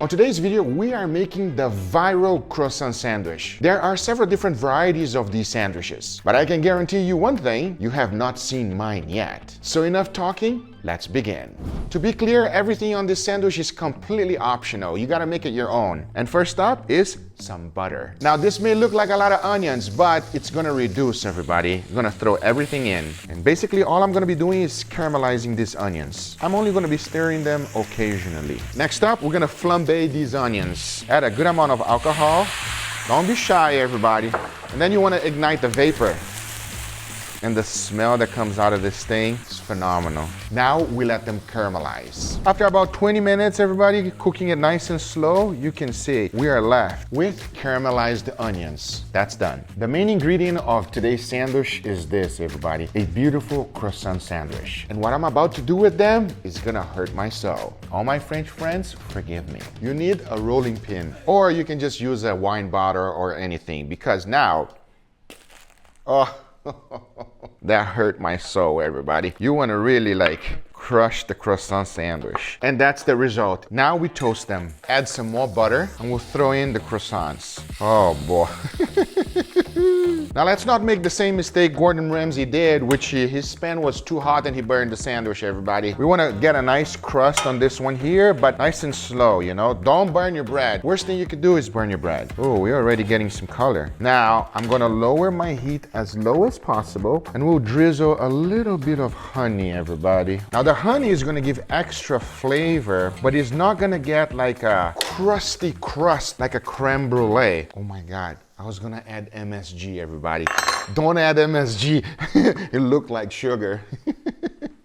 On today's video, we are making the viral croissant sandwich. There are several different varieties of these sandwiches, but I can guarantee you one thing, you have not seen mine yet. So enough talking, let's begin. To be clear, everything on this sandwich is completely optional. You gotta make it your own. And first up is some butter. Now this may look like a lot of onions, but it's gonna reduce, everybody. I'm gonna throw everything in. And basically all I'm gonna be doing is caramelizing these onions. I'm only gonna be stirring them occasionally. Next up, we're gonna flambe these onions. Add a good amount of alcohol. Don't be shy, everybody. And then you wanna ignite the vapor. And the smell that comes out of this thing is phenomenal. Now we let them caramelize. After about 20 minutes, everybody, cooking it nice and slow, you can see we are left with caramelized onions. That's done. The main ingredient of today's sandwich is this, everybody, a beautiful croissant sandwich. And what I'm about to do with them is gonna hurt my soul. All my French friends, forgive me. You need a rolling pin, or you can just use a wine bottle or anything, because now, that hurt my soul, everybody. You want to really crush the croissant sandwich. And that's the result. Now we toast them. Add some more butter and we'll throw in the croissants. Oh boy. Now let's not make the same mistake Gordon Ramsay did, which his pan was too hot and he burned the sandwich, everybody. We want to get a nice crust on this one here, but nice and slow, you know? Don't burn your bread. Worst thing you could do is burn your bread. Oh, we're already getting some color. Now, I'm going to lower my heat as low as possible and we'll drizzle a little bit of honey, everybody. Now, the honey is going to give extra flavor, but it's not going to get like a crusty crust, like a creme brulee. Oh my God. I was gonna add MSG, everybody. Don't add MSG. It looked like sugar.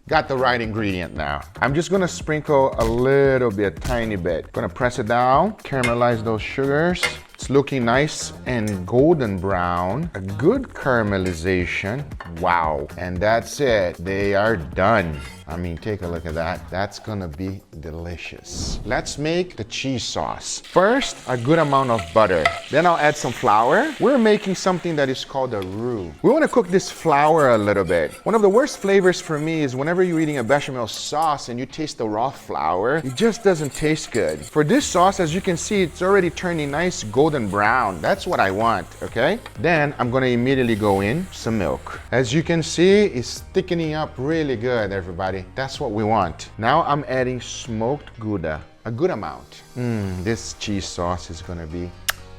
Got the right ingredient now. I'm just gonna sprinkle a little bit, tiny bit. Gonna press it down, caramelize those sugars. It's looking nice and golden brown. A good caramelization. Wow. And that's it. They are done. I mean, take a look at that. That's gonna be delicious. Let's make the cheese sauce. First, a good amount of butter. Then I'll add some flour. We're making something that is called a roux. We wanna cook this flour a little bit. One of the worst flavors for me is whenever you're eating a bechamel sauce and you taste the raw flour, it just doesn't taste good. For this sauce, as you can see, it's already turning nice golden brown. That's what I want, okay? Then I'm gonna immediately go in some milk. As you can see, it's thickening up really good, everybody. That's what we want. Now I'm adding smoked Gouda, a good amount. This cheese sauce is gonna be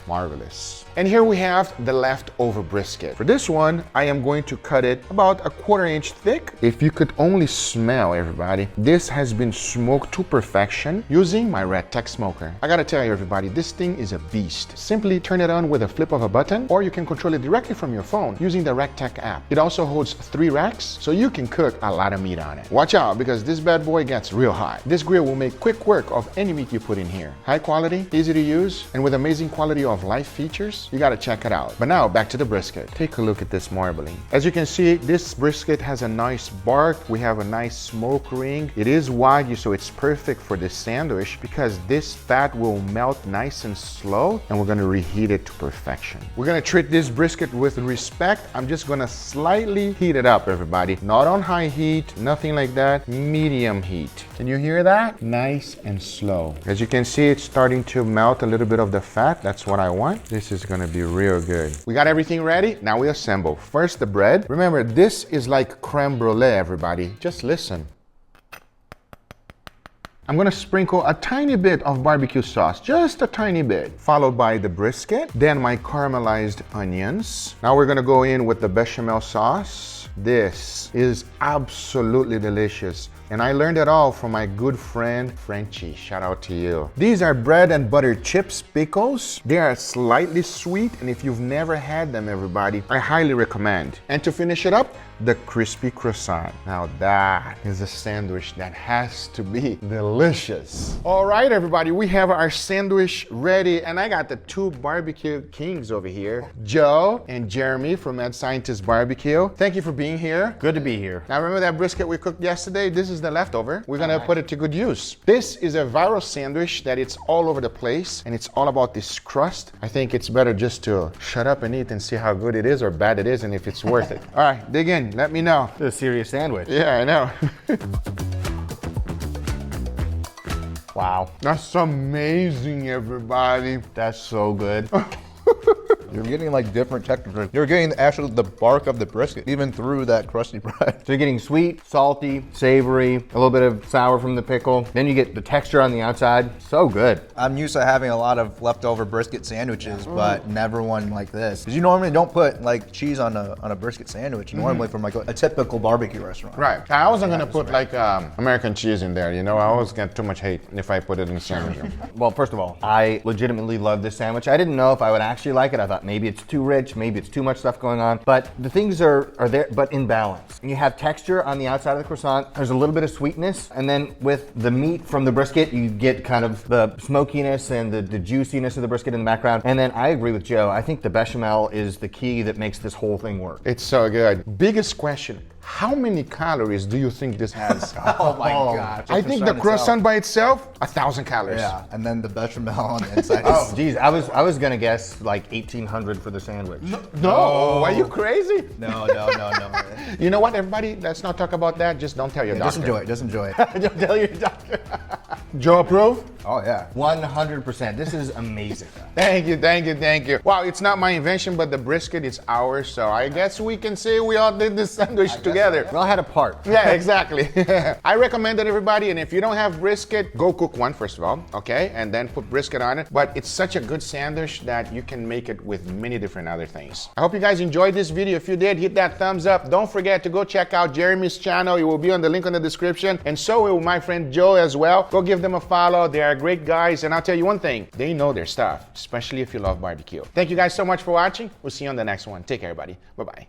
marvelous. And here we have the leftover brisket. For this one, I am going to cut it about 1/4 inch thick. If you could only smell, everybody, this has been smoked to perfection using my Red Tech smoker. I gotta tell you, everybody, this thing is a beast. Simply turn it on with a flip of a button, or you can control it directly from your phone using the Red Tech app. It also holds 3 racks, so you can cook a lot of meat on it. Watch out, because this bad boy gets real hot. This grill will make quick work of any meat you put in here. High quality, easy to use, and with amazing quality of life features, you gotta check it out. But now back to the brisket. Take a look at this marbling. As you can see, this brisket has a nice bark. We have a nice smoke ring. It is Wagyu, so it's perfect for this sandwich because this fat will melt nice and slow, and we're gonna reheat it to perfection. We're gonna treat this brisket with respect. I'm just gonna slightly heat it up, everybody. Not on high heat, nothing like that. Medium heat. Can you hear that? Nice and slow. As you can see, it's starting to melt a little bit of the fat. That's what I want. This is gonna be real good. We got everything ready. Now we assemble. First, the bread. Remember, this is like creme brulee, everybody. Just listen. I'm gonna sprinkle a tiny bit of barbecue sauce, just a tiny bit, followed by the brisket, then my caramelized onions. Now we're gonna go in with the bechamel sauce. This is absolutely delicious. And I learned it all from my good friend, Frenchie. Shout out to you. These are bread and butter chips pickles. They are slightly sweet, and if you've never had them, everybody, I highly recommend. And to finish it up, the crispy croissant. Now that is a sandwich that has to be delicious. All right, everybody, we have our sandwich ready, and I got the 2 barbecue kings over here, Joe and Jeremy from Mad Scientist Barbecue. Thank you for being here. Good to be here. Now remember that brisket we cooked yesterday? This is the leftover. We're gonna put it to good use. This is a viral sandwich that it's all over the place, and it's all about this crust. I think it's better just to shut up and eat and see how good it is or bad it is and if it's worth it. All right, dig in. Let me know. It's a serious sandwich. Yeah, I know. Wow. That's amazing, everybody. That's so good. You're getting like different textures. You're getting actually the bark of the brisket, even through that crusty bread. So you're getting sweet, salty, savory, a little bit of sour from the pickle. Then you get the texture on the outside. So good. I'm used to having a lot of leftover brisket sandwiches, but never one like this. Because you normally don't put like cheese on a brisket sandwich, normally from like a typical barbecue restaurant. Right. I wasn't gonna put like American cheese in there, you know? I always get too much hate if I put it in a sandwich. Well, first of all, I legitimately love this sandwich. I didn't know if I would actually like it. I thought maybe it's too rich, maybe it's too much stuff going on, but the things are there, but in balance. And you have texture on the outside of the croissant. There's a little bit of sweetness, and then with the meat from the brisket, you get kind of the smokiness and the juiciness of the brisket in the background. And then I agree with Joe. I think the bechamel is the key that makes this whole thing work. It's so good. Biggest question. How many calories do you think this has? Oh my God. I think the croissant by itself, 1,000 calories. Yeah, and then the bechamel on the inside. Oh, geez, I was gonna guess like 1,800 for the sandwich. No, are you crazy? No. You know what, everybody? Let's not talk about that. Just don't tell your doctor. Just enjoy it. Don't tell your doctor. Joe approve? Oh yeah. 100%. This is amazing. Thank you. Wow, it's not my invention, but the brisket is ours, so I guess we can say we all did this sandwich together. We all had a part. Yeah, exactly. I recommend it, everybody, and if you don't have brisket, go cook one first of all, okay? And then put brisket on it. But it's such a good sandwich that you can make it with many different other things. I hope you guys enjoyed this video. If you did, hit that thumbs up. Don't forget to go check out Jeremy's channel. It will be on the link in the description. And so will my friend Joe as well. Go give them a follow. They are great guys. And I'll tell you one thing, they know their stuff, especially if you love barbecue. Thank you guys so much for watching. We'll see you on the next one. Take care, everybody. Bye-bye.